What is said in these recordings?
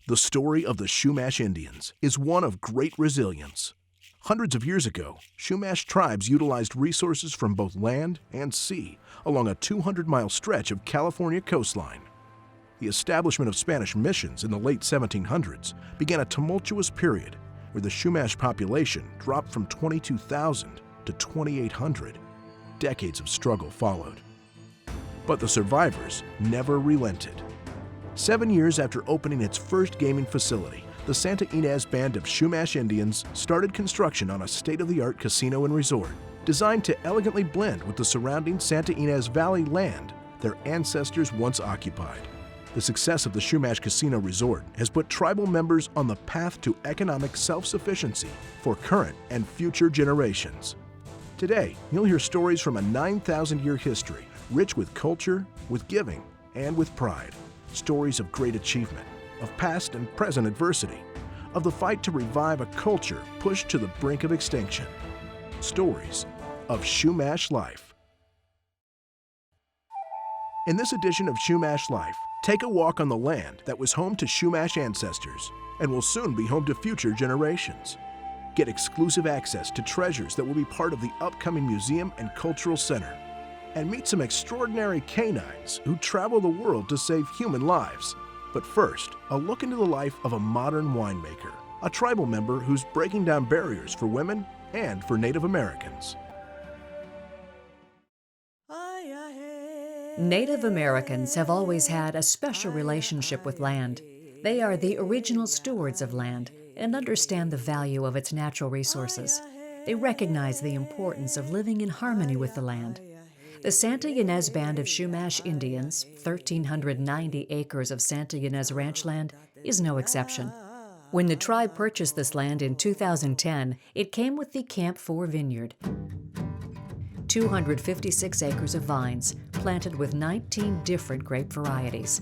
The story of the Chumash Indians is one of great resilience. Hundreds of years ago, Chumash tribes utilized resources from both land and sea along a 200-mile stretch of California coastline. The establishment of Spanish missions in the late 1700s began a tumultuous period where the Chumash population dropped from 22,000 to 2,800. Decades of struggle followed. But the survivors never relented. 7 years after opening its first gaming facility, the Santa Ynez Band of Chumash Indians started construction on a state-of-the-art casino and resort designed to elegantly blend with the surrounding Santa Ynez Valley land their ancestors once occupied. The success of the Chumash Casino Resort has put tribal members on the path to economic self-sufficiency for current and future generations. Today, you'll hear stories from a 9,000-year history, rich with culture, with giving, and with pride. Stories of great achievement, of past and present adversity, of the fight to revive a culture pushed to the brink of extinction. Stories of Chumash Life. In this edition of Chumash Life, take a walk on the land that was home to Chumash ancestors and will soon be home to future generations. Get exclusive access to treasures that will be part of the upcoming museum and cultural center. And meet some extraordinary canines who travel the world to save human lives. But first, a look into the life of a modern winemaker, a tribal member who's breaking down barriers for women and for Native Americans. Native Americans have always had a special relationship with land. They are the original stewards of land and understand the value of its natural resources. They recognize the importance of living in harmony with the land. The Santa Ynez Band of Chumash Indians, 1,390 acres of Santa Ynez ranch land, is no exception. When the tribe purchased this land in 2010, it came with the Camp 4 vineyard. 256 acres of vines, planted with 19 different grape varieties.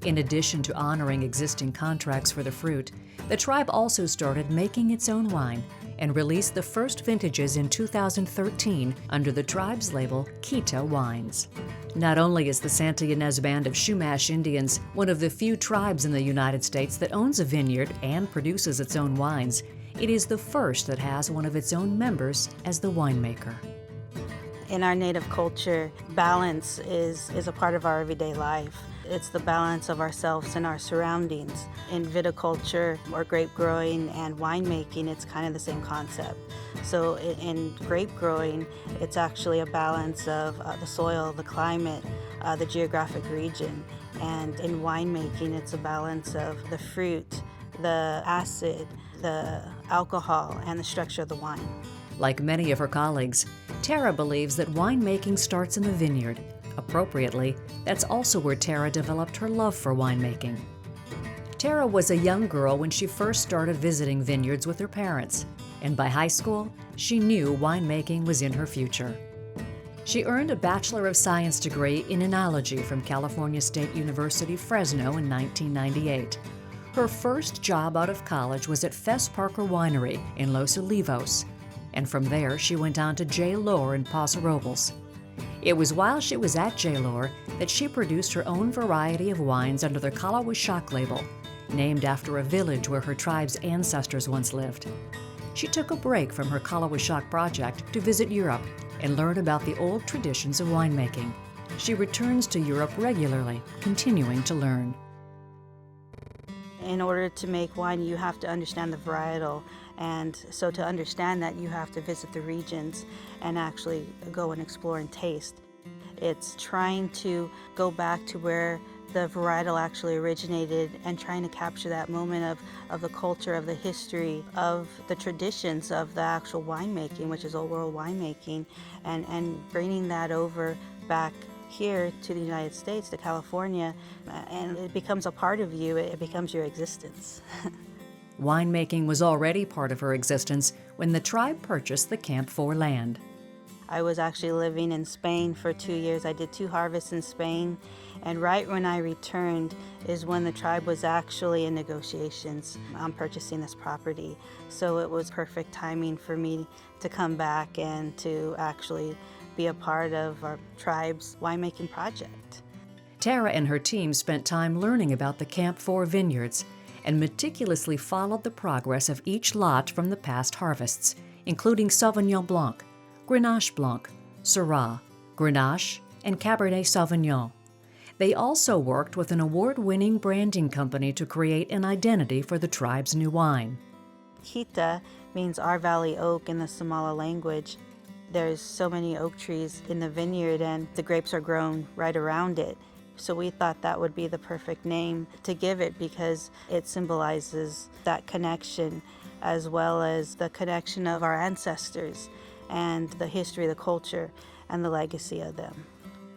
In addition to honoring existing contracts for the fruit, the tribe also started making its own wine and released the first vintages in 2013 under the tribe's label Kita Wines. Not only is the Santa Ynez Band of Chumash Indians one of the few tribes in the United States that owns a vineyard and produces its own wines, it is the first that has one of its own members as the winemaker. In our Native culture, balance is a part of our everyday life. It's the balance of ourselves and our surroundings. In viticulture, or grape growing and winemaking, it's kind of the same concept. So in grape growing, it's actually a balance of the soil, the climate, the geographic region. And in winemaking, it's a balance of the fruit, the acid, the alcohol, and the structure of the wine. Like many of her colleagues, Tara believes that winemaking starts in the vineyard. Appropriately, that's also where Tara developed her love for winemaking. Tara was a young girl when she first started visiting vineyards with her parents, and by high school, she knew winemaking was in her future. She earned a Bachelor of Science degree in enology from California State University, Fresno in 1998. Her first job out of college was at Fess Parker Winery in Los Olivos, and from there she went on to J. Lohr in Paso Robles. It was while she was at J. Lohr that she produced her own variety of wines under the Kalawashak label, named after a village where her tribe's ancestors once lived. She took a break from her Kalawashak project to visit Europe and learn about the old traditions of winemaking. She returns to Europe regularly, continuing to learn. In order to make wine, you have to understand the varietal, and so to understand that, you have to visit the regions and actually go and explore and taste. It's trying to go back to where the varietal actually originated and trying to capture that moment of the culture, of the history, of the traditions of the actual winemaking, which is old world winemaking, and bringing that over back here to the United States, to California, and it becomes a part of you, it becomes your existence. Winemaking was already part of her existence when the tribe purchased the Camp 4 land. I was actually living in Spain for 2 years. I did 2 harvests in Spain, and right when I returned is when the tribe was actually in negotiations on purchasing this property. So it was perfect timing for me to come back and to actually be a part of our tribe's winemaking project. Tara and her team spent time learning about the Camp 4 vineyards and meticulously followed the progress of each lot from the past harvests, including Sauvignon Blanc, Grenache Blanc, Syrah, Grenache, and Cabernet Sauvignon. They also worked with an award-winning branding company to create an identity for the tribe's new wine. Kita means our valley oak in the Somali language. There's so many oak trees in the vineyard and the grapes are grown right around it. So we thought that would be the perfect name to give it because it symbolizes that connection as well as the connection of our ancestors and the history, the culture, and the legacy of them.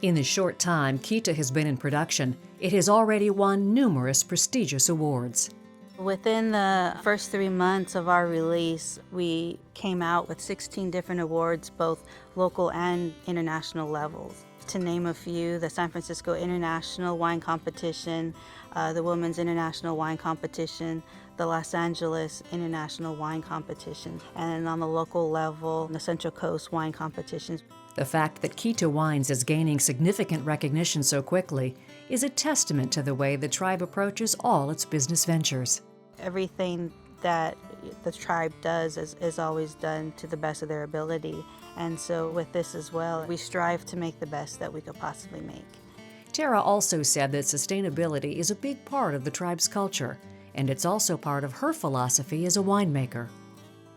In the short time Kita has been in production, it has already won numerous prestigious awards. Within the first 3 months of our release, we came out with 16 different awards, both local and international levels. To name a few, the San Francisco International Wine Competition, the Women's International Wine Competition, the Los Angeles International Wine Competition, and then on the local level, the Central Coast Wine Competitions. The fact that Kita Wines is gaining significant recognition so quickly is a testament to the way the tribe approaches all its business ventures. Everything that the tribe does is always done to the best of their ability. And so with this as well, we strive to make the best that we could possibly make. Tara also said that sustainability is a big part of the tribe's culture, and it's also part of her philosophy as a winemaker.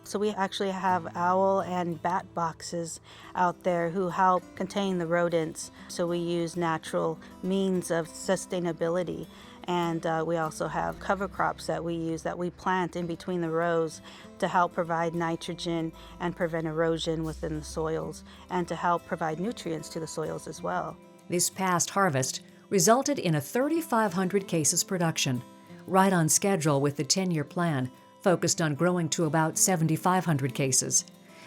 So we actually have owl and bat boxes out there who help contain the rodents. So we use natural means of sustainability. And we also have cover crops that we use that we plant in between the rows to help provide nitrogen and prevent erosion within the soils and to help provide nutrients to the soils as well. This past harvest resulted in a 3,500 cases production, right on schedule with the 10-year plan, focused on growing to about 7,500 cases.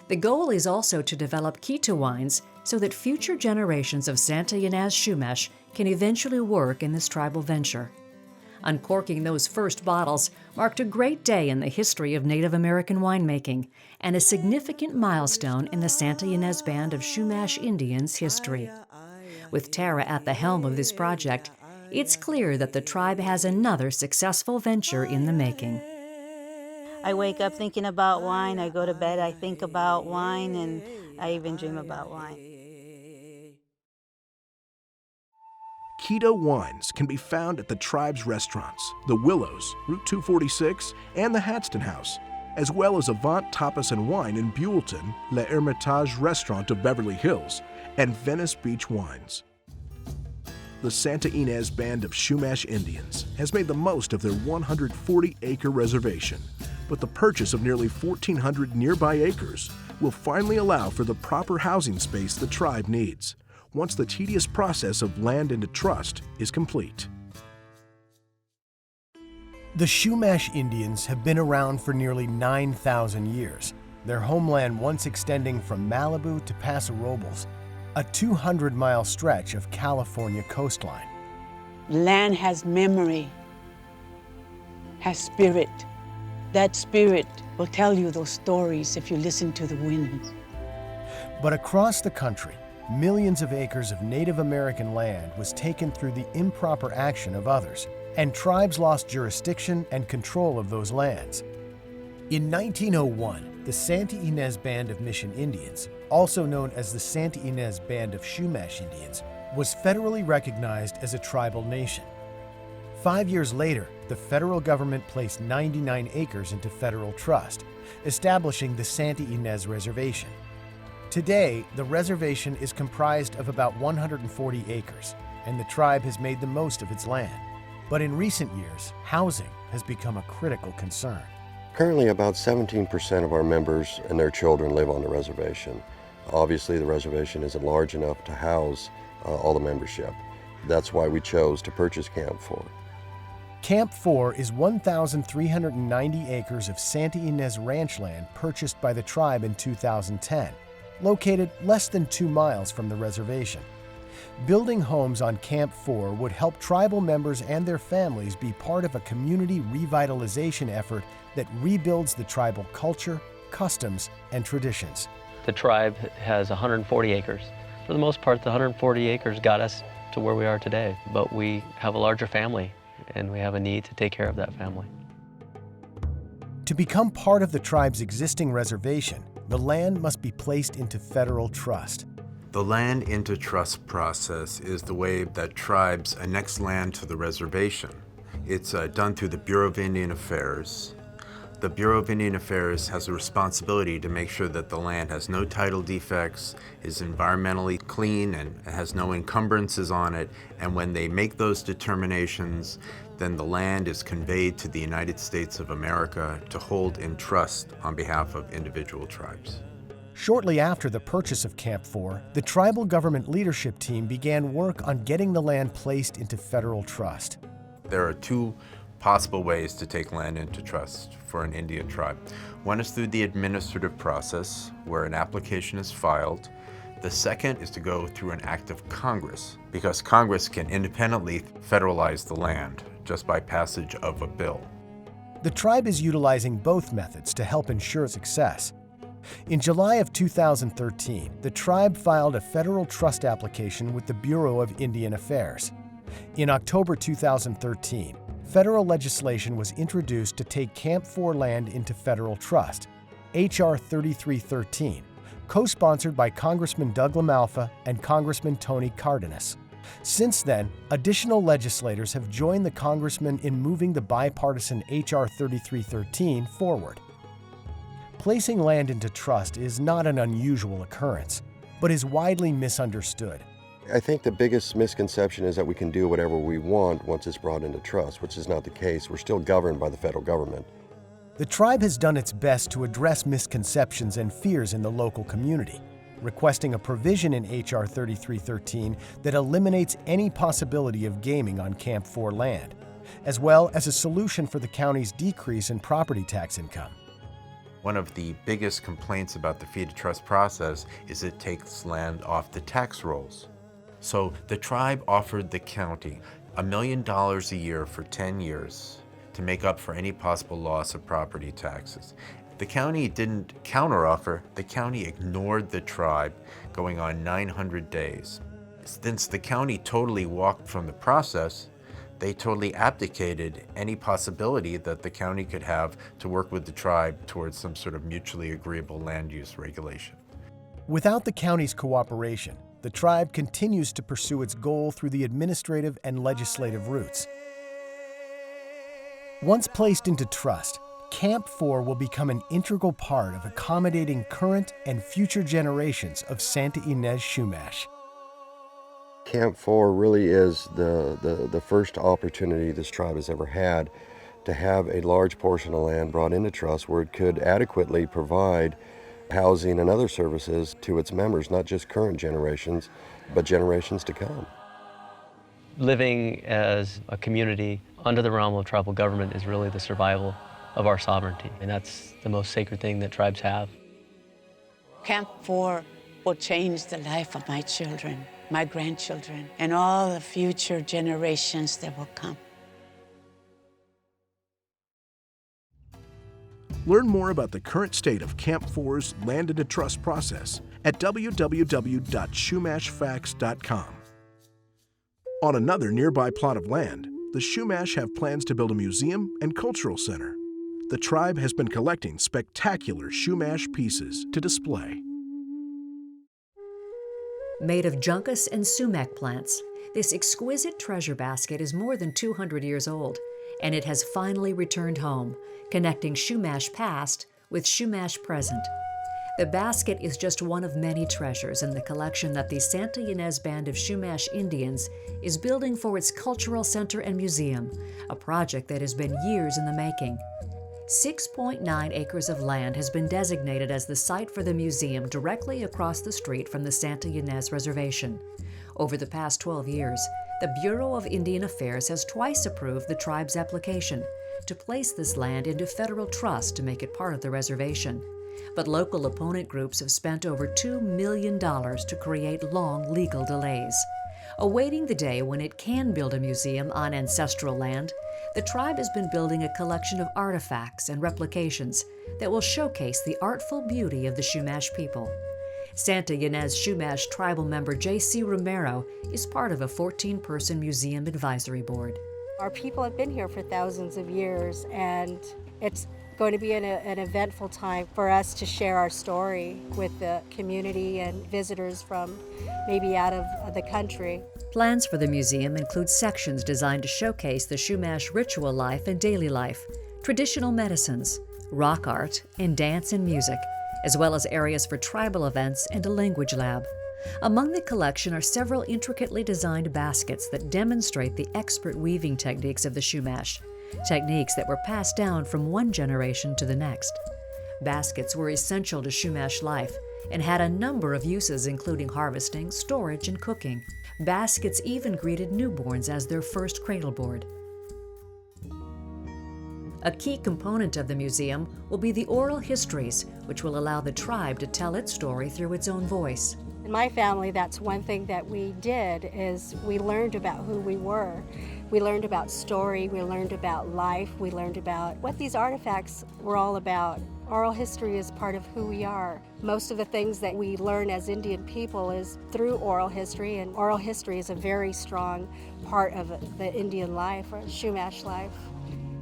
The goal is also to develop Kita wines so that future generations of Santa Ynez Chumash can eventually work in this tribal venture. Uncorking those first bottles marked a great day in the history of Native American winemaking and a significant milestone in the Santa Ynez Band of Chumash Indians' history. With Tara at the helm of this project, it's clear that the tribe has another successful venture in the making. I wake up thinking about wine, I go to bed, I think about wine, and I even dream about wine. Kita wines can be found at the tribe's restaurants, the Willows, Route 246, and the Hadston House, as well as Avant Tapas and Wine in Buellton, Le Hermitage Restaurant of Beverly Hills, and Venice Beach Wines. The Santa Ynez Band of Chumash Indians has made the most of their 140-acre reservation, but the purchase of nearly 1,400 nearby acres will finally allow for the proper housing space the tribe needs, once the tedious process of land into trust is complete. The Chumash Indians have been around for nearly 9,000 years, their homeland once extending from Malibu to Paso Robles, a 200-mile stretch of California coastline. Land has memory, has spirit. That spirit will tell you those stories if you listen to the wind. But across the country, millions of acres of Native American land was taken through the improper action of others, and tribes lost jurisdiction and control of those lands. In 1901, the Santa Ynez Band of Mission Indians, also known as the Santa Ynez Band of Chumash Indians, was federally recognized as a tribal nation. 5 years later, the federal government placed 99 acres into federal trust, establishing the Santa Ynez Reservation. Today, the reservation is comprised of about 140 acres, and the tribe has made the most of its land. But in recent years, housing has become a critical concern. Currently, about 17% of our members and their children live on the reservation. Obviously, the reservation isn't large enough to house all the membership. That's why we chose to purchase Camp 4. Camp 4 is 1,390 acres of Santa Ynez ranch land purchased by the tribe in 2010, located less than 2 miles from the reservation. Building homes on Camp 4 would help tribal members and their families be part of a community revitalization effort that rebuilds the tribal culture, customs, and traditions. The tribe has 140 acres. For the most part, the 140 acres got us to where we are today, but we have a larger family, and we have a need to take care of that family. To become part of the tribe's existing reservation, the land must be placed into federal trust. The land into trust process is the way that tribes annex land to the reservation. It's done through the Bureau of Indian Affairs. The Bureau of Indian Affairs has a responsibility to make sure that the land has no title defects, is environmentally clean, and has no encumbrances on it. And when they make those determinations, then the land is conveyed to the United States of America to hold in trust on behalf of individual tribes. Shortly after the purchase of Camp 4, the tribal government leadership team began work on getting the land placed into federal trust. There are two possible ways to take land into trust for an Indian tribe. One is through the administrative process, where an application is filed. The second is to go through an act of Congress, because Congress can independently federalize the land just by passage of a bill. The tribe is utilizing both methods to help ensure success. In July of 2013, the tribe filed a federal trust application with the Bureau of Indian Affairs. In October 2013, federal legislation was introduced to take Camp 4 land into federal trust, H.R. 3313, co-sponsored by Congressman Doug LaMalfa and Congressman Tony Cardenas. Since then, additional legislators have joined the congressman in moving the bipartisan H.R. 3313 forward. Placing land into trust is not an unusual occurrence, but is widely misunderstood. I think the biggest misconception is that we can do whatever we want once it's brought into trust, which is not the case. We're still governed by the federal government. The tribe has done its best to address misconceptions and fears in the local community, requesting a provision in H.R. 3313 that eliminates any possibility of gaming on Camp 4 land, as well as a solution for the county's decrease in property tax income. One of the biggest complaints about the fee to trust process is it takes land off the tax rolls. So the tribe offered the county $1 million a year for 10 years to make up for any possible loss of property taxes. The county didn't counteroffer, the county ignored the tribe, going on 900 days. Since the county totally walked from the process, they totally abdicated any possibility that the county could have to work with the tribe towards some sort of mutually agreeable land use regulation. Without the county's cooperation, the tribe continues to pursue its goal through the administrative and legislative routes. Once placed into trust, Camp 4 will become an integral part of accommodating current and future generations of Santa Ynez Chumash. Camp 4 really is the first opportunity this tribe has ever had to have a large portion of land brought into trust where it could adequately provide housing and other services to its members, not just current generations, but generations to come. Living as a community under the realm of tribal government is really the survival of our sovereignty, and that's the most sacred thing that tribes have. Camp 4 will change the life of my children, my grandchildren, and all the future generations that will come. Learn more about the current state of Camp 4's Land into Trust process at www.chumashfacts.com. On another nearby plot of land, the Chumash have plans to build a museum and cultural center. The tribe has been collecting spectacular Chumash pieces to display. Made of juncus and sumac plants, this exquisite treasure basket is more than 200 years old, and it has finally returned home, connecting Chumash past with Chumash present. The basket is just one of many treasures in the collection that the Santa Ynez Band of Chumash Indians is building for its cultural center and museum, a project that has been years in the making. 6.9 acres of land has been designated as the site for the museum directly across the street from the Santa Ynez Reservation. Over the past 12 years, the Bureau of Indian Affairs has twice approved the tribe's application to place this land into federal trust to make it part of the reservation. But local opponent groups have spent over $2 million to create long legal delays. Awaiting the day when it can build a museum on ancestral land, the tribe has been building a collection of artifacts and replications that will showcase the artful beauty of the Chumash people. Santa Ynez Chumash tribal member J.C. Romero is part of a 14-person museum advisory board. Our people have been here for thousands of years, and it's going to be an eventful time for us to share our story with the community and visitors from maybe out of the country. Plans for the museum include sections designed to showcase the Chumash ritual life and daily life, traditional medicines, rock art, and dance and music, as well as areas for tribal events and a language lab. Among the collection are several intricately designed baskets that demonstrate the expert weaving techniques of the Chumash, techniques that were passed down from one generation to the next. Baskets were essential to Chumash life and had a number of uses, including harvesting, storage, and cooking. Baskets even greeted newborns as their first cradleboard. A key component of the museum will be the oral histories, which will allow the tribe to tell its story through its own voice. In my family, that's one thing that we did, is we learned about who we were. We learned about story, we learned about life, we learned about what these artifacts were all about. Oral history is part of who we are. Most of the things that we learn as Indian people is through oral history, and oral history is a very strong part of the Indian life, or Chumash life.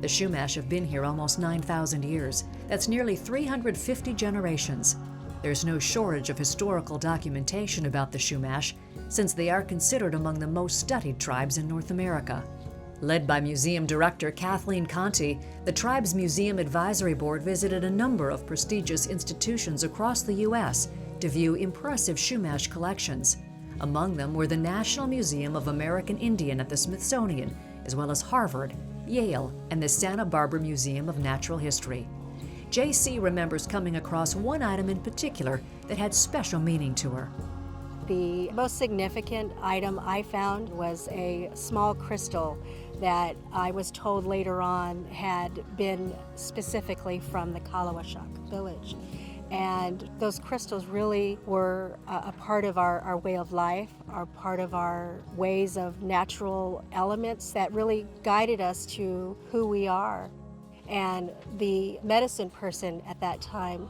The Chumash have been here almost 9,000 years. That's nearly 350 generations. There's no shortage of historical documentation about the Chumash, since they are considered among the most studied tribes in North America. Led by Museum Director Kathleen Conti, the tribe's Museum Advisory Board visited a number of prestigious institutions across the U.S. to view impressive Chumash collections. Among them were the National Museum of American Indian at the Smithsonian, as well as Harvard, Yale, and the Santa Barbara Museum of Natural History. J.C. remembers coming across one item in particular that had special meaning to her. The most significant item I found was a small crystal that I was told later on had been specifically from the Kalawashak village. And those crystals really were a part of our way of life, are part of our ways of natural elements that really guided us to who we are. And the medicine person at that time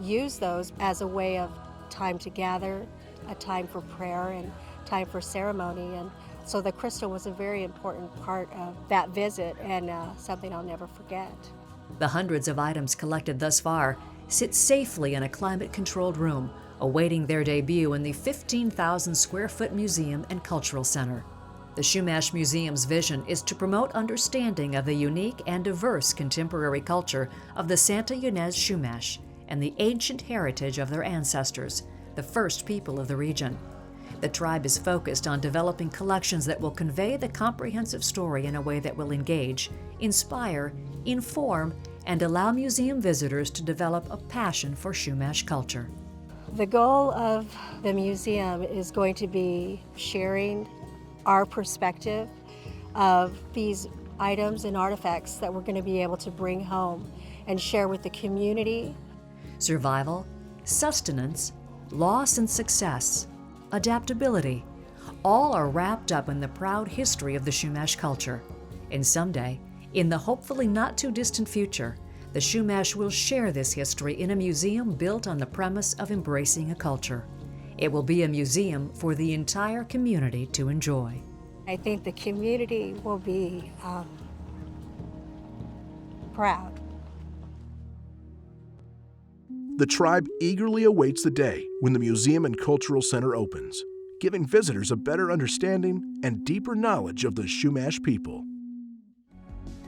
used those as a way of time to gather, a time for prayer and time for ceremony. And so the crystal was a very important part of that visit, and something I'll never forget. The hundreds of items collected thus far sit safely in a climate-controlled room, awaiting their debut in the 15,000 square foot museum and cultural center. The Chumash Museum's vision is to promote understanding of the unique and diverse contemporary culture of the Santa Ynez Chumash and the ancient heritage of their ancestors, the first people of the region. The tribe is focused on developing collections that will convey the comprehensive story in a way that will engage, inspire, inform, and allow museum visitors to develop a passion for Chumash culture. The goal of the museum is going to be sharing our perspective of these items and artifacts that we're going to be able to bring home and share with the community. Survival, sustenance, loss and success, adaptability, all are wrapped up in the proud history of the Chumash culture. And someday, in the hopefully not too distant future, the Chumash will share this history in a museum built on the premise of embracing a culture. It will be a museum for the entire community to enjoy. I think the community will be proud. The tribe eagerly awaits the day when the Museum and Cultural Center opens, giving visitors a better understanding and deeper knowledge of the Chumash people.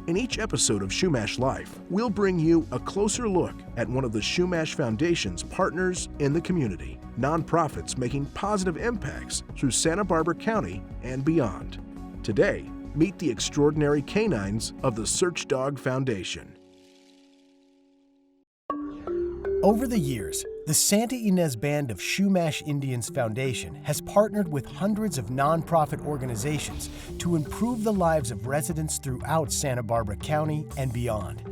In each episode of Chumash Life, we'll bring you a closer look at one of the Chumash Foundation's partners in the community, nonprofits making positive impacts through Santa Barbara County and beyond. Today, meet the extraordinary canines of the Search Dog Foundation. Over the years, the Santa Ynez Band of Chumash Indians Foundation has partnered with hundreds of nonprofit organizations to improve the lives of residents throughout Santa Barbara County and beyond.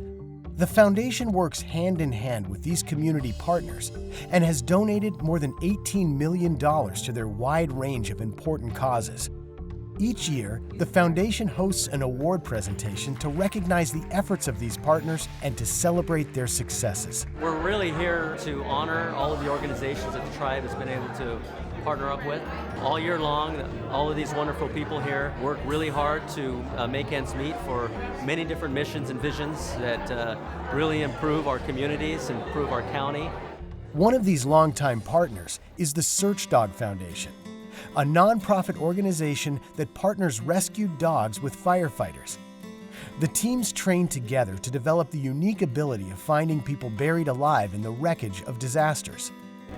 The foundation works hand in hand with these community partners and has donated more than $18 million to their wide range of important causes. Each year, the foundation hosts an award presentation to recognize the efforts of these partners and to celebrate their successes. We're really here to honor all of the organizations that the tribe has been able to partner up with. All year long, all of these wonderful people here work really hard to make ends meet for many different missions and visions that really improve our communities, improve our county. One of these longtime partners is the Search Dog Foundation, a nonprofit organization that partners rescued dogs with firefighters. The teams train together to develop the unique ability of finding people buried alive in the wreckage of disasters.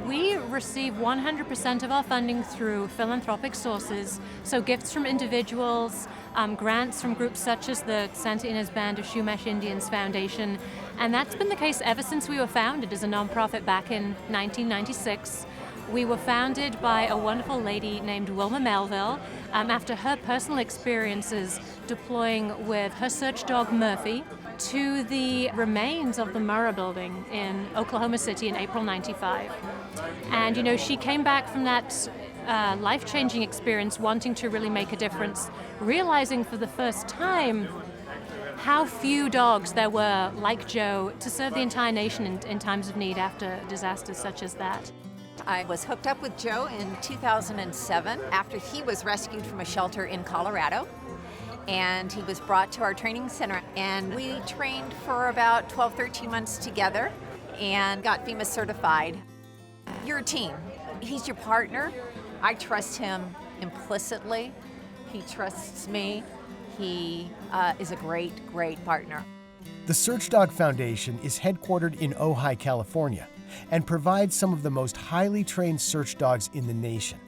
We receive 100% of our funding through philanthropic sources, so gifts from individuals, grants from groups such as the Santa Ynez Band of Chumash Indians Foundation, and that's been the case ever since we were founded as a nonprofit back in 1996. We were founded by a wonderful lady named Wilma Melville after her personal experiences deploying with her search dog Murphy to the remains of the Murrah building in Oklahoma City in April '95. And you know, she came back from that life-changing experience wanting to really make a difference, realizing for the first time how few dogs there were like Joe to serve the entire nation in times of need after disasters such as that. I was hooked up with Joe in 2007 after he was rescued from a shelter in Colorado, and he was brought to our training center, and we trained for about 12-13 months together and got FEMA certified. You're a team. He's your partner. I trust him implicitly. He trusts me. He is a great, great partner. The Search Dog Foundation is headquartered in Ojai, California, and provides some of the most highly trained search dogs in the nation.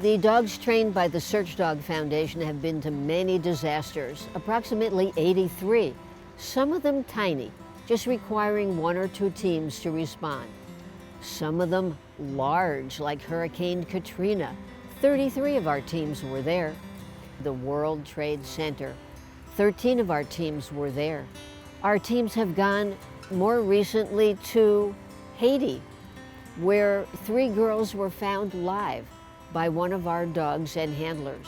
The dogs trained by the Search Dog Foundation have been to many disasters, approximately 83, some of them tiny, just requiring 1 or 2 teams to respond. Some of them large, like Hurricane Katrina. 33 of our teams were there. The World Trade Center, 13 of our teams were there. Our teams have gone more recently to Haiti, where 3 girls were found live by one of our dogs and handlers.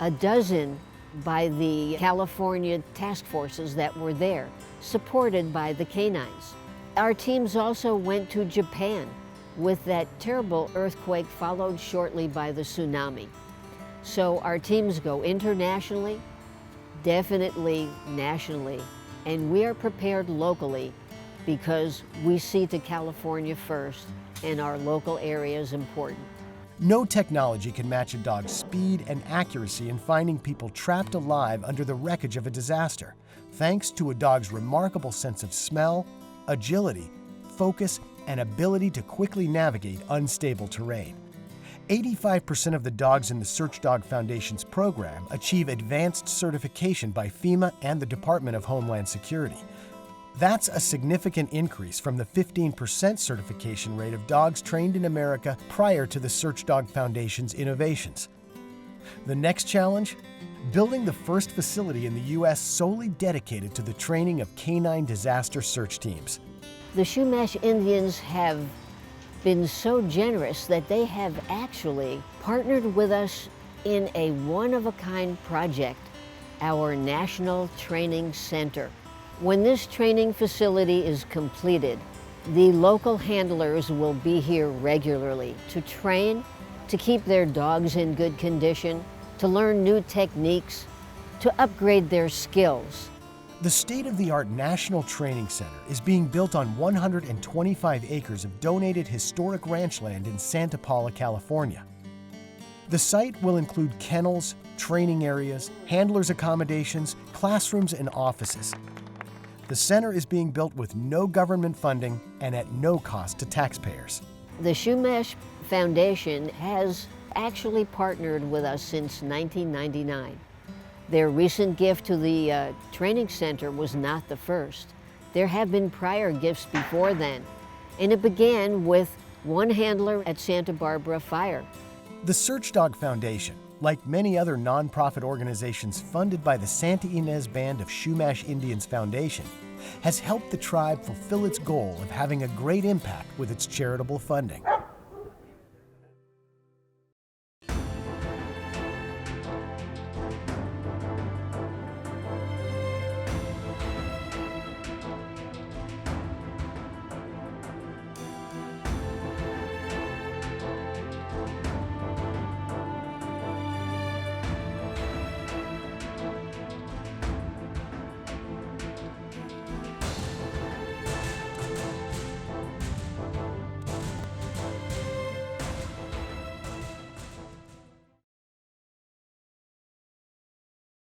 A dozen by the California task forces that were there, supported by the canines. Our teams also went to Japan with that terrible earthquake followed shortly by the tsunami. So our teams go internationally, definitely nationally, and we are prepared locally because we see to California first, and our local area is important. No technology can match a dog's speed and accuracy in finding people trapped alive under the wreckage of a disaster, thanks to a dog's remarkable sense of smell, agility, focus, and ability to quickly navigate unstable terrain. 85% of the dogs in the Search Dog Foundation's program achieve advanced certification by FEMA and the Department of Homeland Security. That's a significant increase from the 15% certification rate of dogs trained in America prior to the Search Dog Foundation's innovations. The next challenge? Building the first facility in the U.S. solely dedicated to the training of canine disaster search teams. The Chumash Indians have been so generous that they have actually partnered with us in a one-of-a-kind project, our National Training Center. When this training facility is completed, the local handlers will be here regularly to train, to keep their dogs in good condition, to learn new techniques, to upgrade their skills. The state-of-the-art National Training Center is being built on 125 acres of donated historic ranch land in Santa Paula, California. The site will include kennels, training areas, handlers' accommodations, classrooms, and offices. The center is being built with no government funding and at no cost to taxpayers. The Chumash Foundation has actually partnered with us since 1999. Their recent gift to the training center was not the first. There have been prior gifts before then, and it began with one handler at Santa Barbara Fire. The Search Dog Foundation, like many other nonprofit organizations funded by the Santa Ynez Band of Chumash Indians Foundation, has helped the tribe fulfill its goal of having a great impact with its charitable funding.